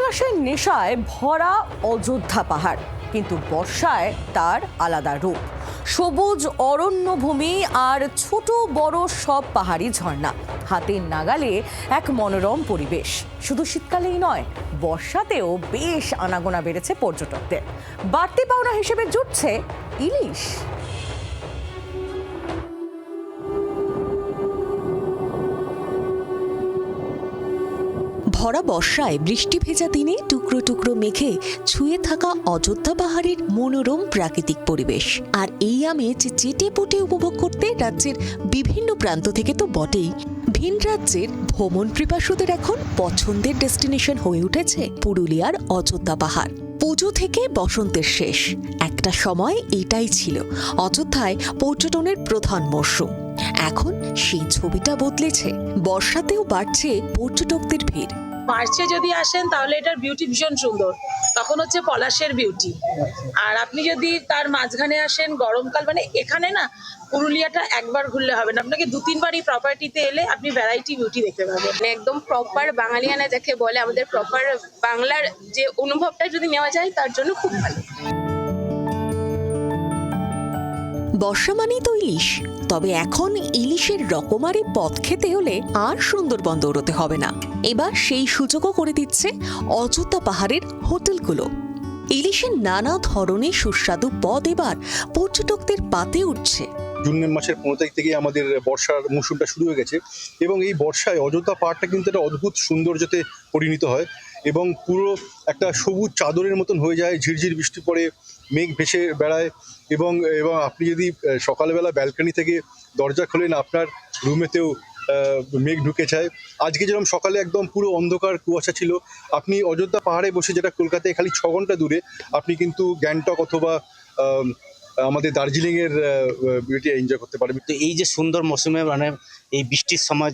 ইতিহাসের নেশায় ভরা অযোধ্যা পাহাড়, কিন্তু বর্ষায় তার আলাদা রূপ। সবুজ অরণ্যভূমি আর ছোট বড় সব পাহাড়ি ঝর্ণা, হাতের নাগালে এক মনোরম পরিবেশ। শুধু শীতকালেই নয়, বর্ষাতেও বেশ আনাগোনা বেড়েছে পর্যটকদের। বাড়তি পাওনা হিসেবে জুটছে ইলিশ। ভরা বর্ষায় বৃষ্টি ভেজা দিনে টুকরো টুকরো মেঘে ছুঁয়ে থাকা অযোধ্যা পাহাড়ের মনোরম প্রাকৃতিক পরিবেশ। আর এই আমেজ চেটে পুটে উপভোগ করতে রাজ্যের বিভিন্ন প্রান্ত থেকে তো বটেই, ভিন রাজ্যের ভ্রমণ পিপাসুদের এখন পছন্দের ডেস্টিনেশন হয়ে উঠেছে পুরুলিয়ার অযোধ্যা পাহাড়। পুজো থেকে বসন্তের শেষ একটা সময় এটাই ছিল অযোধ্যায় পর্যটনের প্রধান মরশুম। এখন সেই ছবিটা বদলেছে, বর্ষাতেও বাড়ছে পর্যটকদের ভিড়। মার্চে যদি আসেন তাহলে এটার বিউটি ভীষণ সুন্দর, তখন হচ্ছে পলাশের বিউটি। আর আপনি যদি তার মাঝখানে আসেন গরমকাল, মানে এখানে না পুরুলিয়াটা একবার ঘুরলে হবে না, আপনাকে 2-3বার এই প্রপার্টিতে এলে আপনি ভ্যারাইটি বিউটি দেখতে পাবেন। মানে একদম প্রপার বাঙালিয়ানা যাকে বলে, আমাদের প্রপার বাংলার যে অনুভবটা যদি নেওয়া যায় তার জন্য খুব ভালো। বর্ষা মানেই তো ইলিশ, তবে এখন ইলিশের রকমারি পথ খেতে হলে আর সুন্দরবন দৌড়তে হবে না। এবার সেই সুযোগও করে দিচ্ছে অযোধ্যা পাহাড়ের হোটেলগুলো। ইলিশের নানা ধরনের সুস্বাদু পদ এবার পর্যটকদের পাতে উঠছে। জুন মাসের 15 তারিখ থেকে আমাদের বর্ষার মৌসুমটা শুরু হয়ে গেছে, এবং এই বর্ষায় অযোধ্যা পাহাড়টা কিন্তু একটা অদ্ভুত সৌন্দর্যতে পরিণত হয় এবং পুরো একটা সবুজ চাদরের মতন হয়ে যায়। ঝিরঝির বৃষ্টি পড়ে, মেঘ ভেসে বেড়ায়, এবং আপনি যদি সকালবেলা ব্যালকনি থেকে দরজা খোলেন, আপনার রুমেতেও মেঘ ঢুকে যায়। আজকে যেরকম সকালে একদম পুরো অন্ধকার কুয়াশা ছিল, আপনি অযোধ্যা পাহাড়ে বসে, যেটা কলকাতায় খালি 6 ঘন্টা দূরে, আপনি কিন্তু গ্যাংটক অথবা আমাদের দার্জিলিংয়ের বিউটি এনজয় করতে পারবেন। তো এই যে সুন্দর মৌসুমে মানে এই বৃষ্টির সময়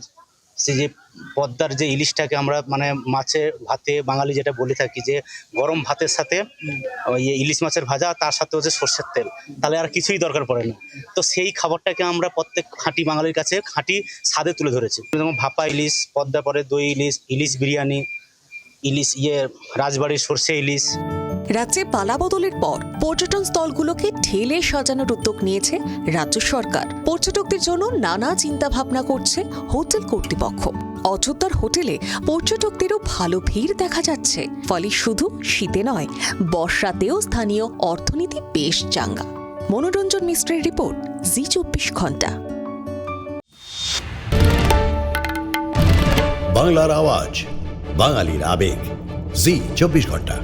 সে যে পদ্মার যে ইলিশটাকে আমরা মানে মাছের ভাতে বাঙালি যেটা বলে থাকি, যে গরম ভাতের সাথে ওই ইলিশ মাছের ভাজা, তার সাথে হচ্ছে সর্ষের তেল, তাহলে আর কিছুই দরকার পড়ে না। তো সেই খাবারটাকে আমরা প্রত্যেক খাঁটি বাঙালির কাছে খাঁটি স্বাদে তুলে ধরেছি। যেমন ভাপা ইলিশ, পদ্মা পরে দই ইলিশ, ইলিশ বিরিয়ানি, ইলিশ রাজবাড়ির সর্ষে ইলিশ। রাজ্যে পালা বদলের পর পর্যটন স্থলগুলোকে ঢেলে সাজানোর উদ্যোগ নিয়েছে রাজ্য সরকার। পর্যটকদের জন্য নানা চিন্তা ভাবনা করছে হোটেল কর্তৃপক্ষ। অযোধ্যার হোটেলে পর্যটকদেরও ভালো ভিড় দেখা যাচ্ছে, ফলে শুধু শীতে নয়, বর্ষাতেও স্থানীয় অর্থনীতি বেশ চাঙ্গা। মনোরঞ্জন মিশ্রের রিপোর্ট, জি 24 ঘন্টা। বাংলার আওয়াজ, বাঙালির আবেগ, জি 24 ঘন্টা।